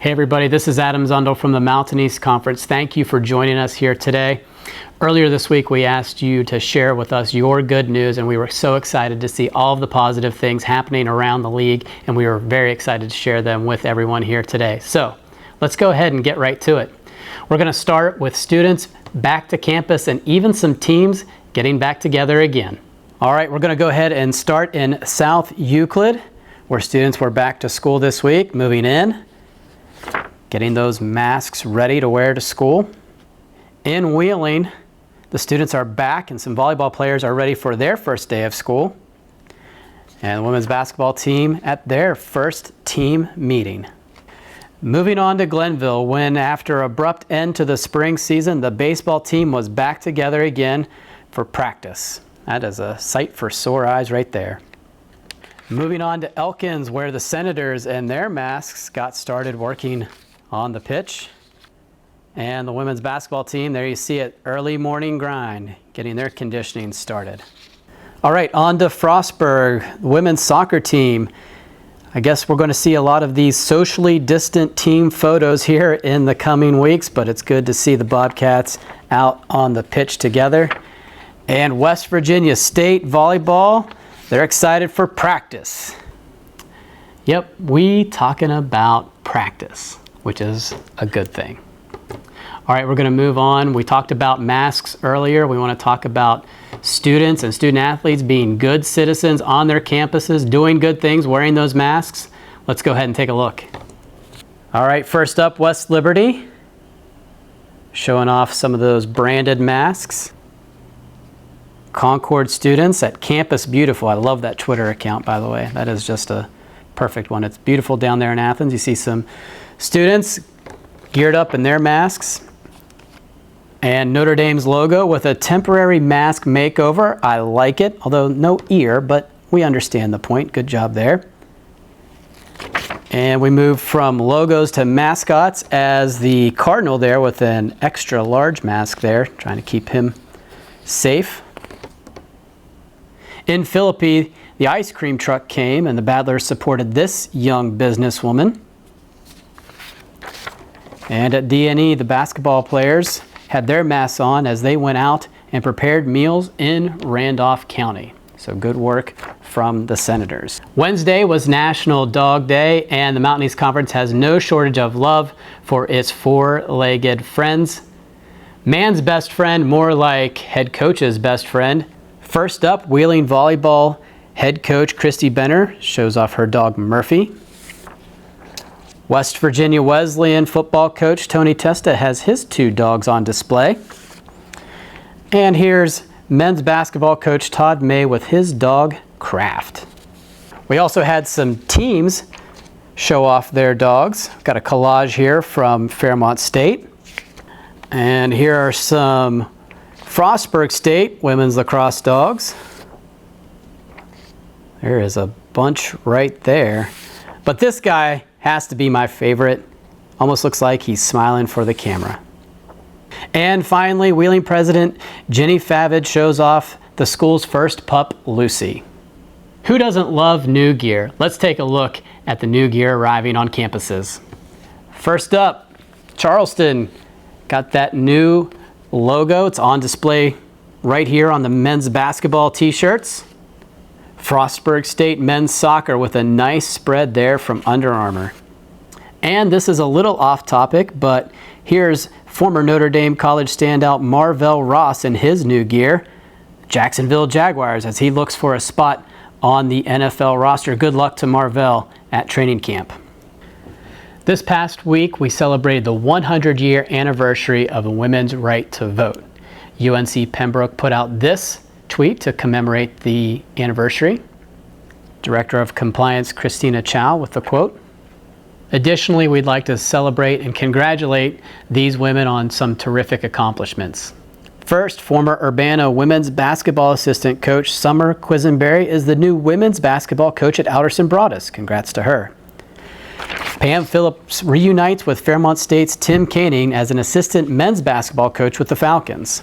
Hey everybody, this is Adam Zundel from the Mountain East Conference. Thank you for joining us here today. Earlier this week we asked you to share with us your good news, and we were so excited to see all of the positive things happening around the league, and we were very excited to share them with everyone here today. So let's go ahead and get right to it. We're going to start with students back to campus and even some teams getting back together again. All right, we're going to go ahead and start in South Euclid, where students were back to school this week, moving in, getting those masks ready to wear to school. In Wheeling, the students are back and some volleyball players are ready for their first day of school. And the women's basketball team at their first team meeting. Moving on to Glenville, when after abrupt end to the spring season, the baseball team was back together again for practice. That is a sight for sore eyes right there. Moving on to Elkins, where the Senators and their masks got started working on the pitch. And the women's basketball team, there you see it, early morning grind, getting their conditioning started. All right, on to Frostburg, the women's soccer team. I guess we're going to see a lot of these socially distant team photos here in the coming weeks, but it's good to see the Bobcats out on the pitch together. And West Virginia State volleyball, they're excited for practice. Yep, we talking about practice, which is a good thing. All right, we're going to move on. We talked about masks earlier. We want to talk about students and student athletes being good citizens on their campuses, doing good things, wearing those masks. Let's go ahead and take a look. All right, first up, West Liberty, showing off some of those branded masks. Concord students at Campus Beautiful. I love that Twitter account, by the way. That is just a perfect one. It's beautiful down there in Athens. You see some students geared up in their masks. And Notre Dame's logo with a temporary mask makeover. I like it, although no ear, but we understand the point. Good job there. And we move from logos to mascots as the Cardinal there with an extra large mask there, trying to keep him safe. In Philippi, the ice cream truck came and the Badlers supported this young businesswoman. And at DNE, the basketball players had their masks on as they went out and prepared meals in Randolph County. So good work from the Senators. Wednesday was National Dog Day, and the Mountain East Conference has no shortage of love for its four-legged friends. Man's best friend, more like head coach's best friend. First up, Wheeling Volleyball head coach Christy Benner shows off her dog Murphy. West Virginia Wesleyan football coach Tony Testa has his two dogs on display. And here's men's basketball coach Todd May with his dog Kraft. We also had some teams show off their dogs. Got a collage here from Fairmont State. And here are some Frostburg State women's lacrosse dogs. There is a bunch right there. But this guy has to be my favorite. Almost looks like he's smiling for the camera. And finally, Wheeling President Jenny Favage shows off the school's first pup, Lucy. Who doesn't love new gear? Let's take a look at the new gear arriving on campuses. First up, Charleston got that new logo. It's on display right here on the men's basketball t-shirts. Frostburg State men's soccer with a nice spread there from Under Armour. And this is a little off topic, but here's former Notre Dame college standout Marvell Ross in his new gear. Jacksonville Jaguars as he looks for a spot on the NFL roster. Good luck to Marvell at training camp. This past week, we celebrated the 100-year anniversary of the women's right to vote. UNC Pembroke put out this tweet to commemorate the anniversary. Director of Compliance Christina Chow with the quote. Additionally, we'd like to celebrate and congratulate these women on some terrific accomplishments. First, former Urbana women's basketball assistant coach Summer Quisenberry is the new women's basketball coach at Alderson Broadus. Congrats to her. Pam Phillips reunites with Fairmont State's Tim Koenig as an assistant men's basketball coach with the Falcons.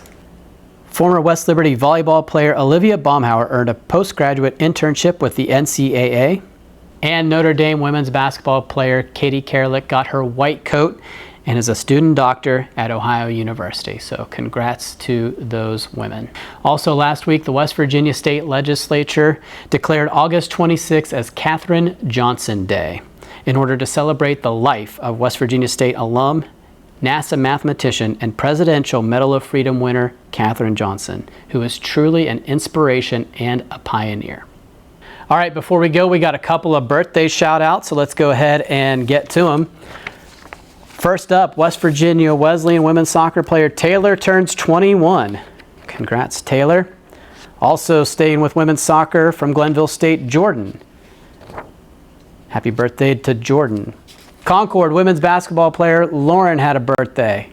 Former West Liberty volleyball player Olivia Baumhauer earned a postgraduate internship with the NCAA. And Notre Dame women's basketball player Katie Kerlick got her white coat and is a student doctor at Ohio University. So congrats to those women. Also last week, the West Virginia State Legislature declared August 26th as Katherine Johnson Day in order to celebrate the life of West Virginia State alum, NASA mathematician, and Presidential Medal of Freedom winner Katherine Johnson, who is truly an inspiration and a pioneer. All right, before we go, we got a couple of birthday shout outs, so let's go ahead and get to them. First up, West Virginia Wesleyan women's soccer player Taylor turns 21. Congrats, Taylor. Also staying with women's soccer from Glenville State, Jordan. Happy birthday to Jordan. Concord women's basketball player Lauren had a birthday.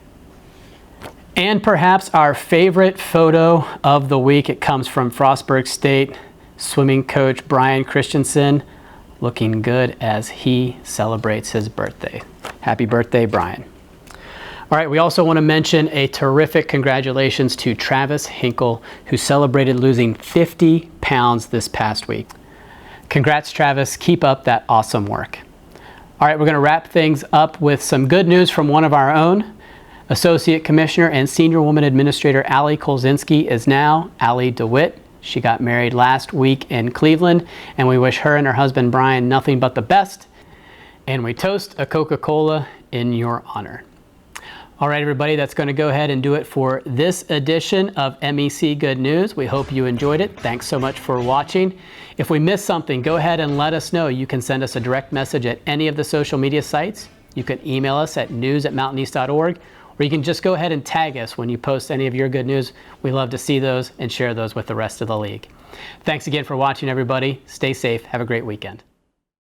And perhaps our favorite photo of the week, it comes from Frostburg State swimming coach Brian Christensen, looking good as he celebrates his birthday. Happy birthday, Brian. All right, we also want to mention a terrific congratulations to Travis Hinkle, who celebrated losing 50 pounds this past week. Congrats, Travis. Keep up that awesome work. All right, we're going to wrap things up with some good news from one of our own. Associate Commissioner and Senior Woman Administrator Allie Kolzinski is now Allie DeWitt. She got married last week in Cleveland, and we wish her and her husband Brian nothing but the best. And we toast a Coca-Cola in your honor. All right, everybody, that's going to go ahead and do it for this edition of MEC Good News. We hope you enjoyed it. Thanks so much for watching. If we missed something, go ahead and let us know. You can send us a direct message at any of the social media sites. You can email us at news@mountaneast.org, or you can just go ahead and tag us when you post any of your good news. We love to see those and share those with the rest of the league. Thanks again for watching, everybody. Stay safe. Have a great weekend.